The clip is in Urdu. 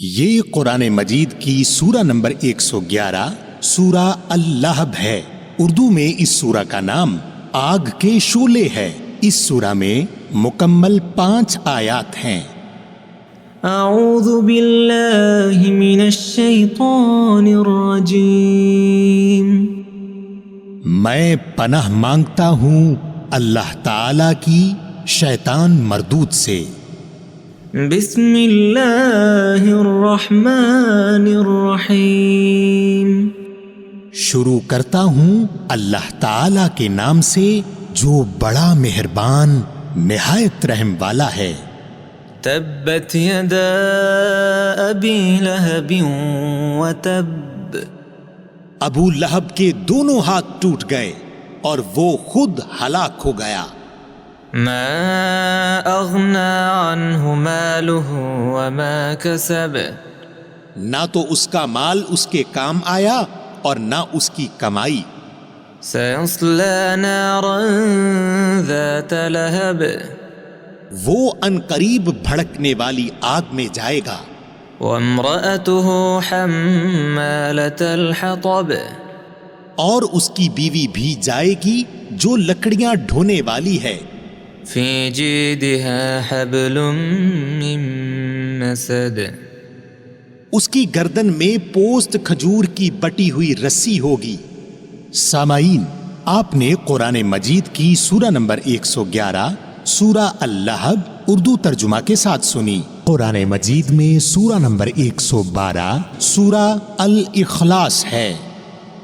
یہ قرآن مجید کی سورہ نمبر 111 سورہ اللہب ہے۔ اردو میں اس سورہ کا نام آگ کے شعلے ہے۔ اس سورہ میں مکمل 5 آیات ہیں۔ اعوذ باللہ من الشیطان الرجیم۔ میں پناہ مانگتا ہوں اللہ تعالی کی شیطان مردود سے۔ بسم اللہ الرحمن الرحیم۔ شروع کرتا ہوں اللہ تعالی کے نام سے جو بڑا مہربان نہایت رحم والا ہے۔ تبت یدا ابی لہب وتب۔ ابو لہب کے دونوں ہاتھ ٹوٹ گئے اور وہ خود ہلاک ہو گیا۔ ما اغنى عنہ مالہ وما کسب۔ نہ تو اس کا مال اس کے کام آیا اور نہ اس کی کمائی۔ سیصلی نارا ذات لہب۔ وہ انقریب بھڑکنے والی آگ میں جائے گا۔ وامرأته حمالۃ الحطب۔ اور اس کی بیوی بھی جائے گی جو لکڑیاں ڈھونے والی ہے۔ فی جیدها حبل من مسد۔ اس کی گردن میں پوست کھجور کی بٹی ہوئی رسی ہوگی۔ سامعین، آپ نے قرآن مجید کی سورہ نمبر 111 سورہ اللہب اردو ترجمہ کے ساتھ سنی۔ قرآن مجید میں سورہ نمبر 112 سورہ الاخلاص ہے۔